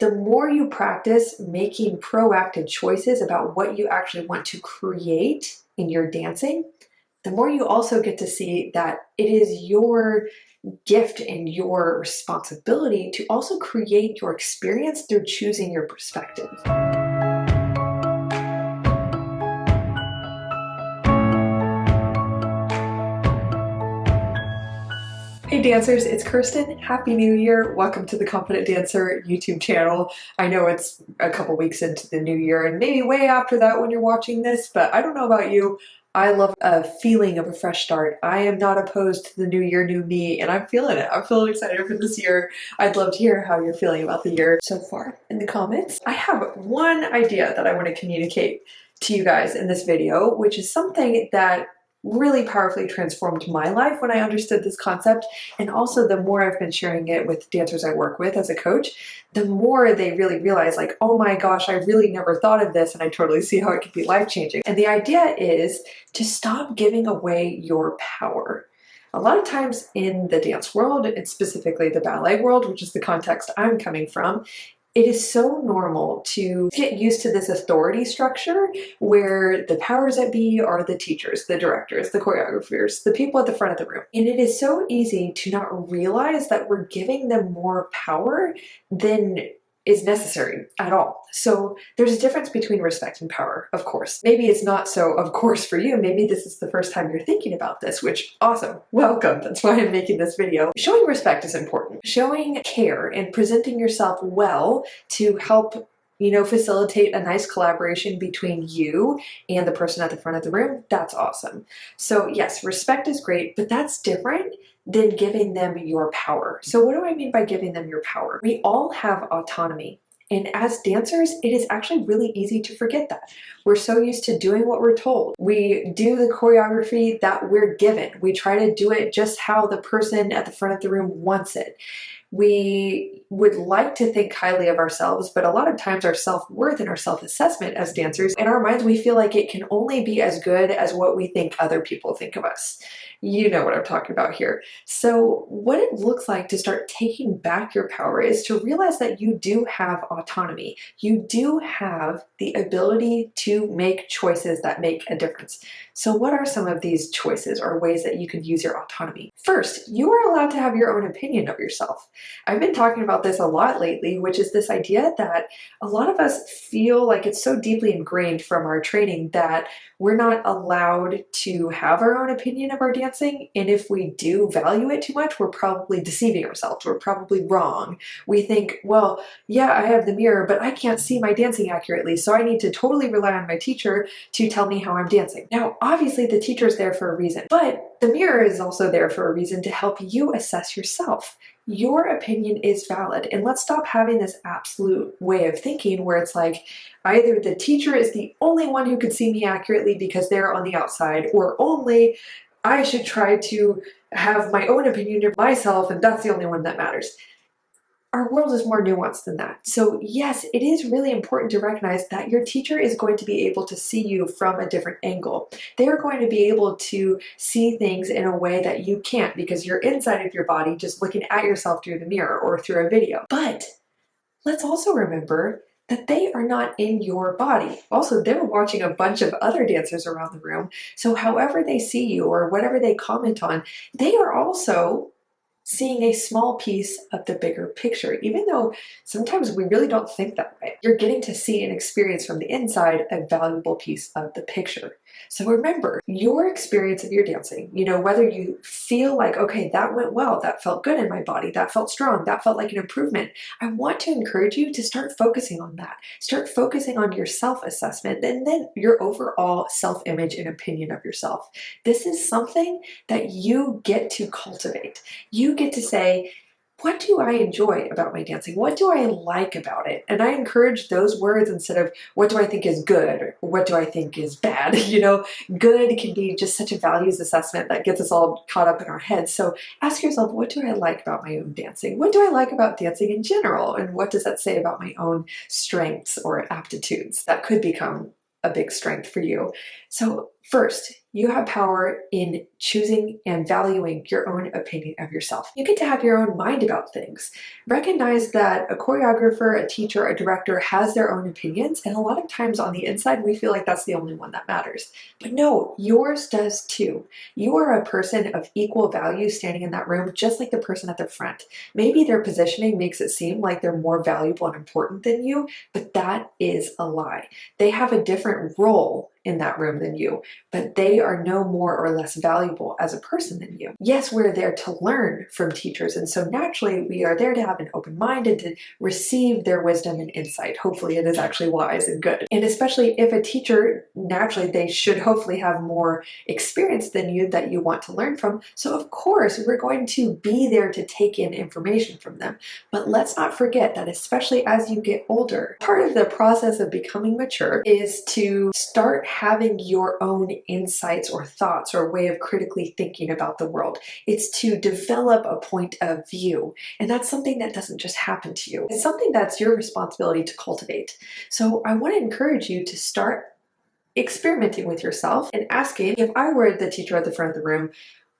the more you practice making proactive choices about what you actually want to create in your dancing, the more you also get to see that it is your gift and your responsibility to also create your experience through choosing your perspective. Hey dancers, it's Kirsten. Happy New Year. Welcome to the Confident Dancer YouTube channel. I know it's a couple weeks into the new year and maybe way after that when you're watching this, but I don't know about you. I love a feeling of a fresh start. I am not opposed to the new year, new me, and I'm feeling it. I'm feeling excited for this year. I'd love to hear how you're feeling about the year so far in the comments. I have one idea that I want to communicate to you guys in this video, which is something that really powerfully transformed my life when I understood this concept. And also the more I've been sharing it with dancers I work with as a coach, the more they really realize like, oh my gosh, I really never thought of this and I totally see how it could be life-changing. And the idea is to stop giving away your power. A lot of times in the dance world, and specifically the ballet world, which is the context I'm coming from, it is so normal to get used to this authority structure where the powers that be are the teachers, the directors, the choreographers, the people at the front of the room. And it is so easy to not realize that we're giving them more power than is necessary at all. So there's a difference between respect and power, of course. Maybe it's not so of course for you. Maybe this is the first time you're thinking about this, which awesome, welcome. That's why I'm making this video. Showing respect is important. Showing care and presenting yourself well to help facilitate a nice collaboration between you and the person at the front of the room, that's awesome. So yes, respect is great, but that's different than giving them your power. So what do I mean by giving them your power? We all have autonomy. And as dancers, it is actually really easy to forget that. We're so used to doing what we're told. We do the choreography that we're given. We try to do it just how the person at the front of the room wants it. We would like to think highly of ourselves, but a lot of times our self-worth and our self-assessment as dancers, in our minds, we feel like it can only be as good as what we think other people think of us. You know what I'm talking about here. So what it looks like to start taking back your power is to realize that you do have autonomy. You do have the ability to make choices that make a difference. So what are some of these choices or ways that you can use your autonomy? First, you are allowed to have your own opinion of yourself. I've been talking about this a lot lately, which is this idea that a lot of us feel like it's so deeply ingrained from our training that we're not allowed to have our own opinion of our dancing. And if we do value it too much, we're probably deceiving ourselves. We're probably wrong. We think, well, yeah, I have the mirror, but I can't see my dancing accurately. So I need to totally rely on my teacher to tell me how I'm dancing. Now, obviously the teacher is there for a reason, but the mirror is also there for a reason to help you assess yourself. Your opinion is valid, and let's stop having this absolute way of thinking where it's like either the teacher is the only one who could see me accurately because they're on the outside, or only I should try to have my own opinion of myself and that's the only one that matters. Our world is more nuanced than that. So yes, it is really important to recognize that your teacher is going to be able to see you from a different angle. They are going to be able to see things in a way that you can't because you're inside of your body just looking at yourself through the mirror or through a video. But let's also remember that they are not in your body. Also, they're watching a bunch of other dancers around the room. So however they see you or whatever they comment on, they are also seeing a small piece of the bigger picture, even though sometimes we really don't think that way. You're getting to see and experience from the inside a valuable piece of the picture. So remember, your experience of your dancing, whether you feel like, okay, that went well, that felt good in my body, that felt strong, that felt like an improvement, I want to encourage you to start focusing on that. Start focusing on your self-assessment and then your overall self-image and opinion of yourself. This is something that you get to cultivate. You get to say, what do I enjoy about my dancing? What do I like about it? And I encourage those words instead of what do I think is good or what do I think is bad? Good can be just such a values assessment that gets us all caught up in our heads. So ask yourself, what do I like about my own dancing? What do I like about dancing in general? And what does that say about my own strengths or aptitudes? That could become a big strength for you. So first, You have power in choosing and valuing your own opinion of yourself. You get to have your own mind about things. Recognize that a choreographer, a teacher, a director has their own opinions, and a lot of times on the inside we feel like that's the only one that matters. But no, yours does too. You are a person of equal value standing in that room, just like the person at the front. Maybe their positioning makes it seem like they're more valuable and important than you, but that is a lie. They have a different role in that room than you, but they are no more or less valuable as a person than you. Yes, we're there to learn from teachers, and so naturally we are there to have an open mind and to receive their wisdom and insight. Hopefully it is actually wise and good. And especially if a teacher, naturally they should hopefully have more experience than you that you want to learn from. So of course we're going to be there to take in information from them. But let's not forget that especially as you get older, part of the process of becoming mature is to start having your own insights or thoughts or way of critically thinking about the world. It's to develop a point of view. And that's something that doesn't just happen to you. It's something that's your responsibility to cultivate. So I want to encourage you to start experimenting with yourself and asking, if I were the teacher at the front of the room,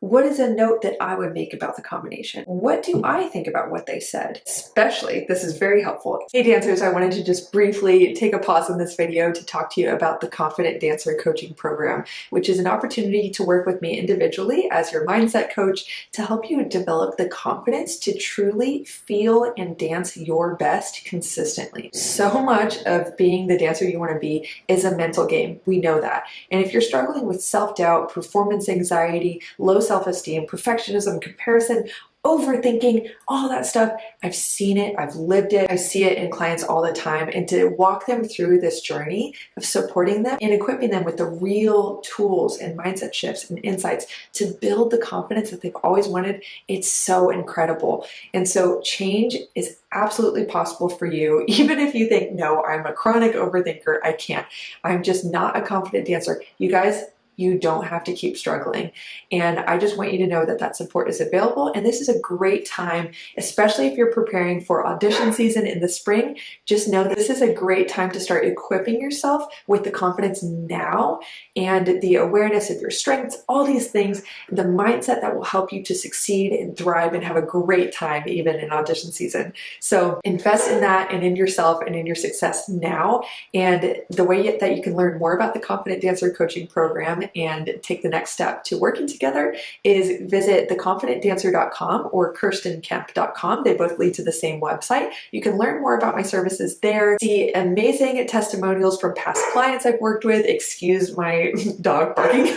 what is a note that I would make about the combination? What do I think about what they said? Especially, this is very helpful. Hey dancers, I wanted to just briefly take a pause in this video to talk to you about the Confident Dancer Coaching Program, which is an opportunity to work with me individually as your mindset coach to help you develop the confidence to truly feel and dance your best consistently. So much of being the dancer you want to be is a mental game. We know that. And if you're struggling with self-doubt, performance anxiety, low self-esteem, perfectionism, comparison, overthinking, all that stuff, I've seen it, I've lived it, I see it in clients all the time. And to walk them through this journey of supporting them and equipping them with the real tools and mindset shifts and insights to build the confidence that they've always wanted, it's so incredible. And so change is absolutely possible for you, even if you think, no, I'm a chronic overthinker, I can't. I'm just not a confident dancer. You guys, you don't have to keep struggling. And I just want you to know that that support is available. And this is a great time, especially if you're preparing for audition season in the spring. Just know that this is a great time to start equipping yourself with the confidence now and the awareness of your strengths, all these things, the mindset that will help you to succeed and thrive and have a great time even in audition season. So invest in that and in yourself and in your success now. And the way that you can learn more about the Confident Dancer Coaching Program and take the next step to working together is visit theconfidentdancer.com or kirstenkemp.com. They both lead to the same website. You can learn more about my services there, see amazing testimonials from past clients I've worked with, excuse my dog barking,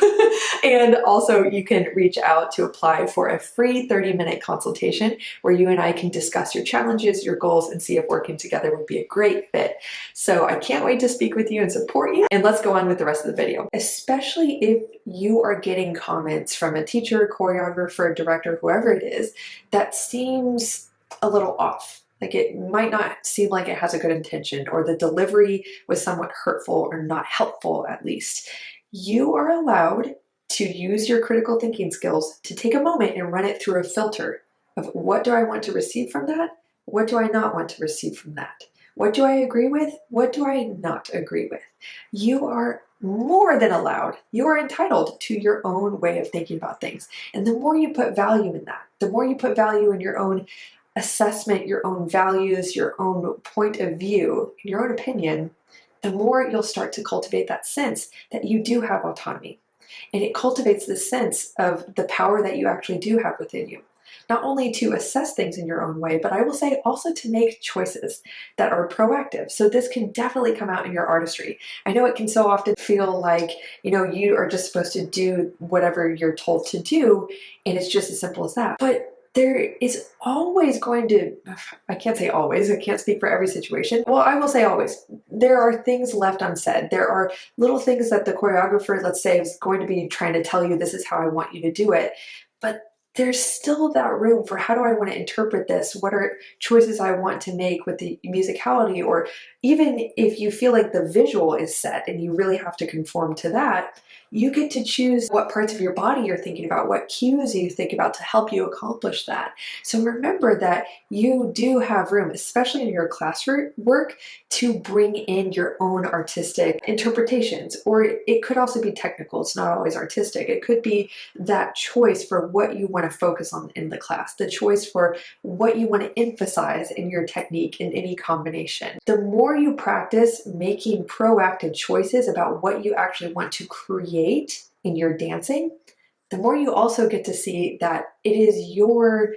and also you can reach out to apply for a free 30-minute consultation where you and I can discuss your challenges, your goals, and see if working together would be a great fit. So I can't wait to speak with you and support you. And let's go on with the rest of the video. Especially if you are getting comments from a teacher, choreographer, director, whoever it is, that seems a little off. Like it might not seem like it has a good intention, or the delivery was somewhat hurtful or not helpful at least. You are allowed to use your critical thinking skills to take a moment and run it through a filter of what do I want to receive from that? What do I not want to receive from that? What do I agree with? What do I not agree with? You are more than allowed. You are entitled to your own way of thinking about things. And the more you put value in that, the more you put value in your own assessment, your own values, your own point of view, your own opinion, the more you'll start to cultivate that sense that you do have autonomy. And it cultivates the sense of the power that you actually do have within you. Not only to assess things in your own way, but I will say also to make choices that are proactive. So this can definitely come out in your artistry. I know it can so often feel like, you are just supposed to do whatever you're told to do, and it's just as simple as that. But there is always going to, I can't say always, I can't speak for every situation. Well, I will say always. There are things left unsaid. There are little things that the choreographer, let's say, is going to be trying to tell you, this is how I want you to do it. But there's still that room for how do I want to interpret this? What are choices I want to make with the musicality? Or even if you feel like the visual is set and you really have to conform to that, you get to choose what parts of your body you're thinking about, what cues you think about to help you accomplish that. So remember that you do have room, especially in your classroom work, to bring in your own artistic interpretations. Or it could also be technical, it's not always artistic. It could be that choice for what you want to focus on in the class, the choice for what you want to emphasize in your technique in any combination. The more you practice making proactive choices about what you actually want to create in your dancing, the more you also get to see that it is your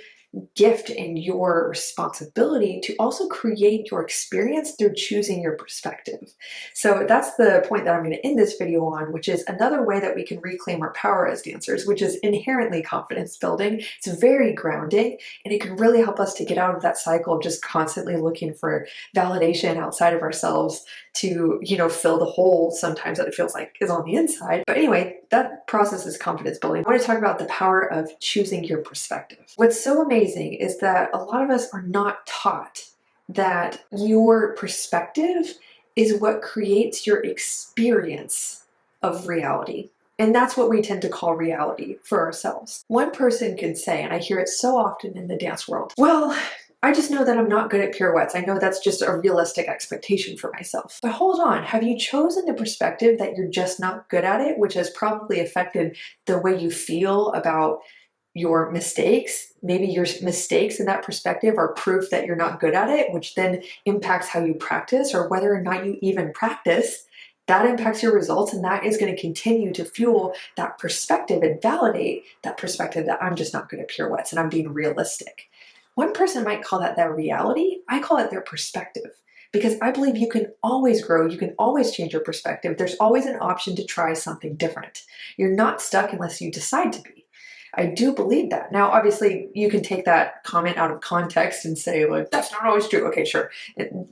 gift and your responsibility to also create your experience through choosing your perspective. So that's the point that I'm going to end this video on, which is another way that we can reclaim our power as dancers, which is inherently confidence building. It's very grounding, and it can really help us to get out of that cycle of just constantly looking for validation outside of ourselves to, fill the hole sometimes that it feels like is on the inside. But anyway, that process is confidence building. I want to talk about the power of choosing your perspective. What's so amazing is that a lot of us are not taught that your perspective is what creates your experience of reality. And that's what we tend to call reality for ourselves. One person can say, and I hear it so often in the dance world, well, I just know that I'm not good at pirouettes. I know that's just a realistic expectation for myself. But hold on, have you chosen the perspective that you're just not good at it, which has probably affected the way you feel about your mistakes? Maybe your mistakes in that perspective are proof that you're not good at it, which then impacts how you practice, or whether or not you even practice. That impacts your results, and that is going to continue to fuel that perspective and validate that perspective that I'm just not good at pirouettes and I'm being realistic. One person might call that their reality. I call it their perspective, because I believe you can always grow. You can always change your perspective. There's always an option to try something different. You're not stuck unless you decide to be. I do believe that. Now, obviously, you can take that comment out of context and say, like, that's not always true. Okay, sure.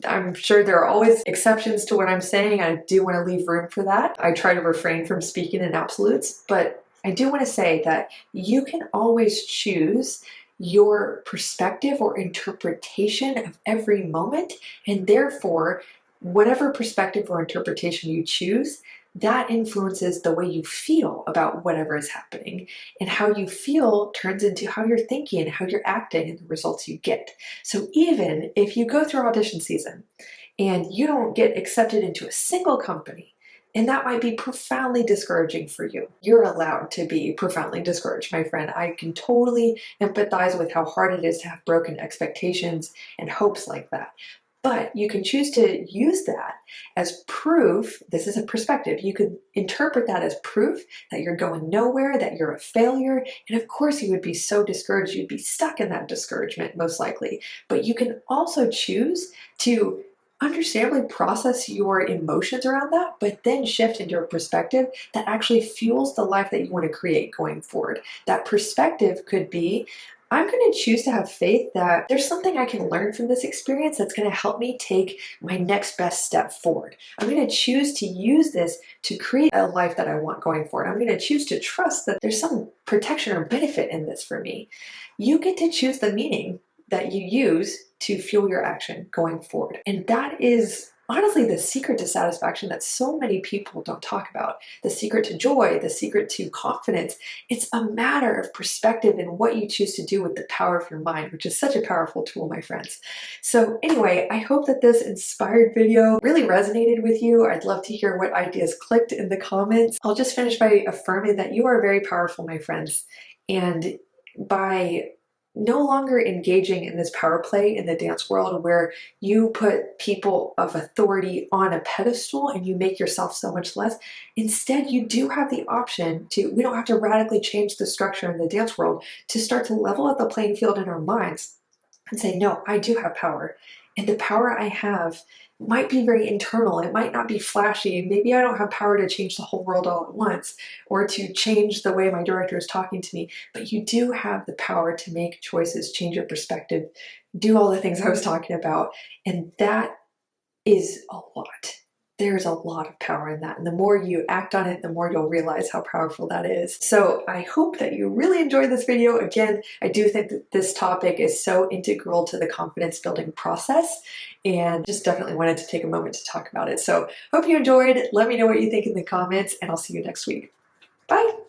I'm sure there are always exceptions to what I'm saying. I do want to leave room for that. I try to refrain from speaking in absolutes, but I do want to say that you can always choose your perspective or interpretation of every moment, and therefore, whatever perspective or interpretation you choose, that influences the way you feel about whatever is happening. And how you feel turns into how you're thinking, how you're acting, and the results you get. So even if you go through audition season and you don't get accepted into a single company, and that might be profoundly discouraging for you, you're allowed to be profoundly discouraged, my friend. I can totally empathize with how hard it is to have broken expectations and hopes like that. But you can choose to use that as proof. This is a perspective. You could interpret that as proof that you're going nowhere, that you're a failure. And of course, you would be so discouraged. You'd be stuck in that discouragement, most likely. But you can also choose to understandably process your emotions around that, but then shift into a perspective that actually fuels the life that you want to create going forward. That perspective could be, I'm going to choose to have faith that there's something I can learn from this experience that's going to help me take my next best step forward. I'm going to choose to use this to create a life that I want going forward. I'm going to choose to trust that there's some protection or benefit in this for me. You get to choose the meaning that you use to fuel your action going forward. And that is honestly the secret to satisfaction that so many people don't talk about. The secret to joy, the secret to confidence. It's a matter of perspective and what you choose to do with the power of your mind, which is such a powerful tool, my friends. So anyway, I hope that this inspired video really resonated with you. I'd love to hear what ideas clicked in the comments. I'll just finish by affirming that you are very powerful, my friends. And by no longer engaging in this power play in the dance world where you put people of authority on a pedestal and you make yourself so much less. Instead, you do have the option to, we don't have to radically change the structure in the dance world to start to level up the playing field in our minds and say, no, I do have power. And the power I have might be very internal. It might not be flashy. Maybe I don't have power to change the whole world all at once or to change the way my director is talking to me, but you do have the power to make choices, change your perspective, do all the things I was talking about. And that is a lot. there's a lot of power in that. And the more you act on it, the more you'll realize how powerful that is. So I hope that you really enjoyed this video. Again, I do think that this topic is so integral to the confidence building process, and just definitely wanted to take a moment to talk about it. So hope you enjoyed. Let me know what you think in the comments, and I'll see you next week. Bye.